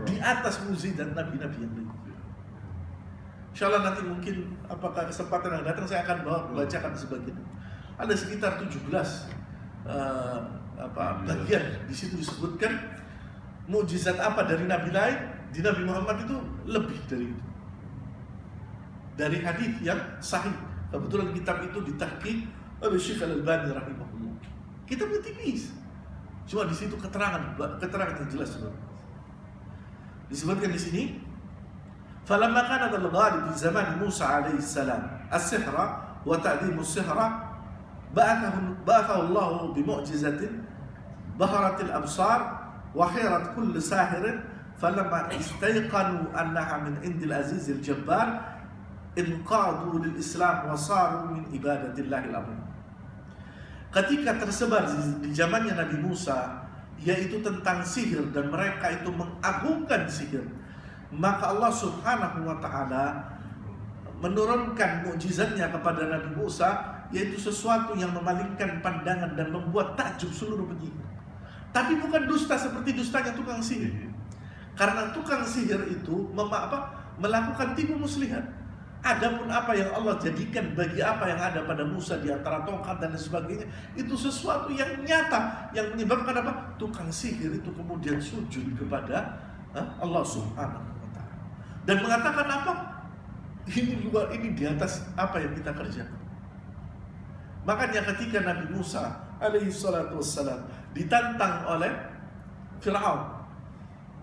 di atas mukjizat nabi-nabi yang lain. Insyaallah nanti mungkin apakah kesempatan yang datang saya akan bacakan sebagian. Ada sekitar 17 bagian di situ disebutkan mukjizat apa dari nabi lain, di Nabi Muhammad itu lebih dari itu. Dari hadis yang sahih. Kebetulan kitab itu ditahqiq oleh Syekh Al-Albani rahimahullah. Kitabnya tipis. Cuma di situ keterangan yang jelas. Disebutkan di sini, "Falamma kana al-ghalib fi zaman Musa alaihi salam as-sihra wa ta'dhim as-sihra ba'athahu Allah bi mu'jizatin baharat al-absar wa khairat kulli sahirin falamma istayqanu annaha min indil azizil jabbar inqadu lil Islam wa saru min ibadatillahi al-azim. Ketika tersebar di zamannya Nabi Musa, yaitu tentang sihir dan mereka itu mengagungkan sihir, maka Allah Subhanahu wa ta'ala menurunkan mukjizatnya kepada Nabi Musa, yaitu sesuatu yang memalingkan pandangan dan membuat takjub seluruh penyihir. Tapi bukan dusta seperti dustanya tukang sihir. Karena tukang sihir itu melakukan tipu muslihat. Adapun apa yang Allah jadikan bagi apa yang ada pada Musa di antara tongkat dan sebagainya, itu sesuatu yang nyata yang menyebabkan apa? Tukang sihir itu kemudian sujud kepada Allah Subhanahu wa ta'ala dan mengatakan apa? Ini di atas apa yang kita kerjakan. Makanya ketika Nabi Musa alaihi salatu wassalam ditantang oleh Fir'aun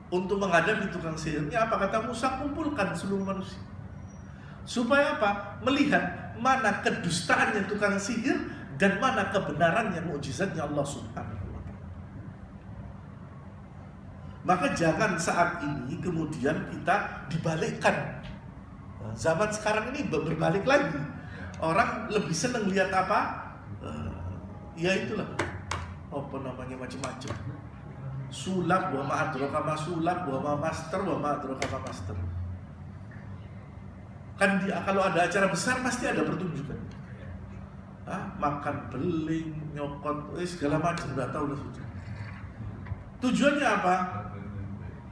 untuk menghadapi tukang sihirnya, apa kata Musa? Kumpulkan seluruh manusia. Supaya apa? Melihat mana kedustaannya tukang sihir dan mana kebenarannya mukjizatnya Allah Subhanahu wa ta'ala. Maka jangan saat ini kemudian kita dibalikkan. Zaman sekarang ini berbalik lagi. Orang lebih senang lihat apa? Ya itulah. Apa namanya, macam-macam. Sulap, wa ma'adroka ma sulap, wa ma master, wa ma'adroka ma master. Kan kalau ada acara besar pasti ada pertunjukan. Makan beling, nyokot, segala macam, nggak tahu lah sudah. Tujuannya apa?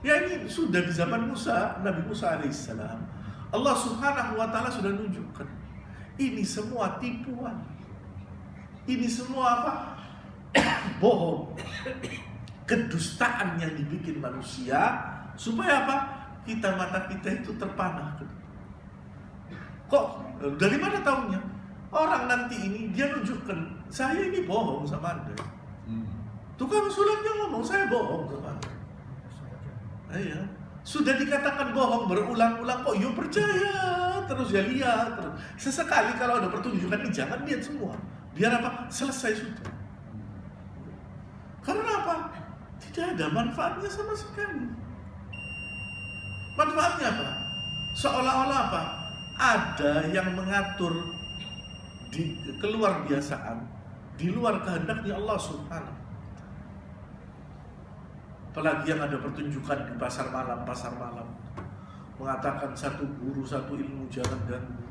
Ya ini sudah di zaman Musa, Nabi Musa alaihissalam. Allah Subhanahu wa ta'ala sudah nunjukkan. Ini semua tipuan. Ini semua apa? Bohong. Kedustaan yang dibikin manusia supaya apa? Mata kita itu terpanah. Kok dari mana tahunya? Orang nanti ini dia nunjukkan saya ini bohong sama Anda. Tukang sulapnya ngomong saya bohong sama Anda. Iya. Sudah dikatakan bohong berulang-ulang kok you percaya terus ya lihat terus. Sesekali kalau ada pertunjukan ini jangan lihat semua. Biar apa? Selesai sudah. Karena apa? Tidak ada manfaatnya sama sekali. Manfaatnya apa? Seolah-olah apa? Ada yang mengatur di keluar biasaan, di luar kehendaknya Allah Subhanahu. Apalagi yang ada pertunjukan di pasar malam, mengatakan satu guru, satu ilmu jangan ganggu.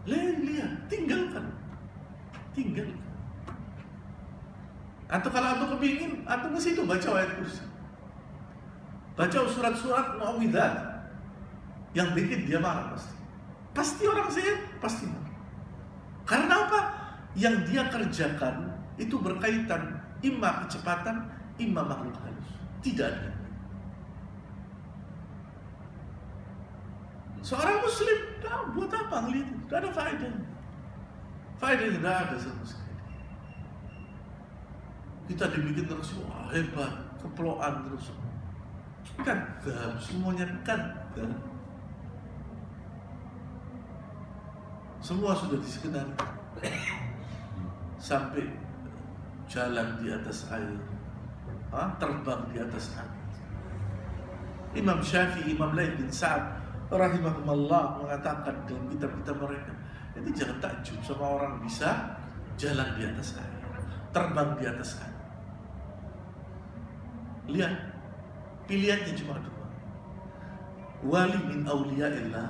Lihat, tinggalkan. Atau kalau antum kepingin, antum ke situ baca ayat kursi, baca surat-surat mu'awwidzat. Yang bikin dia marah pasti orang sihir pasti marah. Karena apa? Yang dia kerjakan itu berkaitan imma kecepatan, imma makhluk halus. Tidak ada. Seorang muslim, buat apa ngelihat itu? Tidak ada faedahnya. Faedahnya tidak ada sama sekali. Kita dibikin terus, wah hebat, keploan terus. Kadzab, semuanya kadzab. Semua sudah disekedari. Sampai jalan di atas air, terbang di atas air. Imam Syafi'i, Imam Laits bin Sa'ad rahimahumullah mengatakan dalam kitab-kitab mereka, jadi jangan takjub sama orang bisa jalan di atas air, terbang di atas air. Lihat, pilihannya cuma dua. Wali min awliya'illah,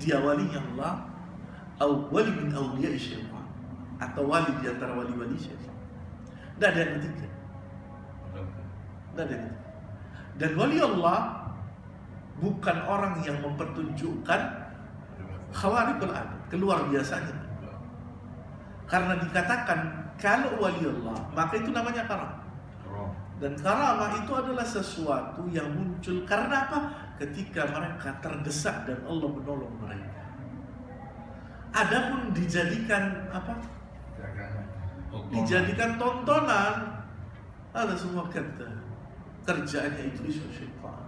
dia walinya Allah, atau wali min awliya'i syaitan, atau wali di antara wali-wali syaitan. Tidak ada yang ketiga. Tidak ada yang ketiga. Dan wali Allah bukan orang yang mempertunjukkan khawariqul adat, keluar biasanya. Karena dikatakan kalau wali Allah, maka itu namanya karamah. Dan karamah itu adalah sesuatu yang muncul karena apa? Ketika mereka terdesak dan Allah menolong mereka. Adapun dijadikan apa? Dijadikan tontonan, ada semua kata kerjaannya iblis dan syaitan.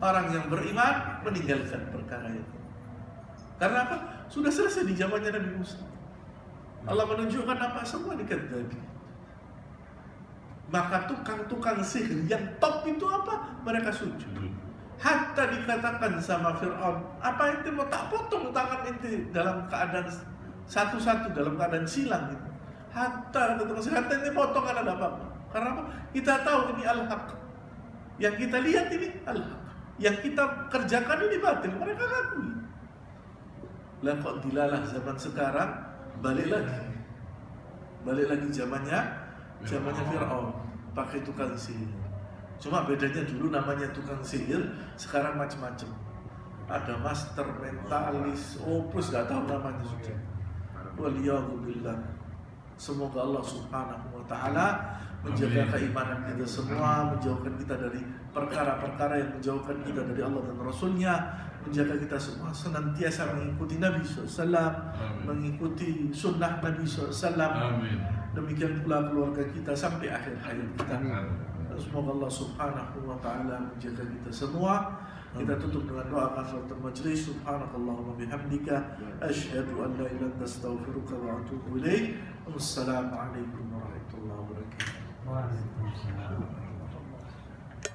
Orang yang beriman meninggalkan perkara itu. Karena apa? Sudah selesai di zamannya Nabi Musa. Allah menunjukkan apa? Semua dikatakan. Maka tukang-tukang sihir yang top itu apa? Mereka sujud. Hatta dikatakan sama Fir'aun, apa ente mau tak potong tangan ente dalam keadaan satu-satu, dalam keadaan silang gitu. Hatta ente potong kan ada apa-apa. Karena apa? Kita tahu ini al-haq. Yang kita lihat ini al-haq. Yang kita kerjakan ini batil. Mereka ngakui. Lah kok dilalah zaman sekarang, balik lagi zamannya Fir'aun, pakai tukang sihir. Cuma bedanya dulu namanya tukang sihir, sekarang macam-macam. Ada master, mentalis, opus, gak tahu namanya sudah. Waliyahulillah. Semoga Allah subhanahu wa ta'ala menjaga keimanan kita semua, menjauhkan kita dari perkara-perkara yang menjauhkan kita dari Allah dan Rasulnya, menjaga kita semua senantiasa mengikuti Nabi SAW, mengikuti sunnah Nabi SAW. Demikian pula keluarga kita sampai akhir hayat kita. Semoga Allah subhanahu wa ta'ala menjaga kita semua. Kita tutup dengan doa kafaratul majlis. Subhanakallahumma bihamdika asyhadu an la ilaha illa anta astaghfiruka wa atubu ilaik. Wassalamualaikum warahmatullahi wabarakatuh.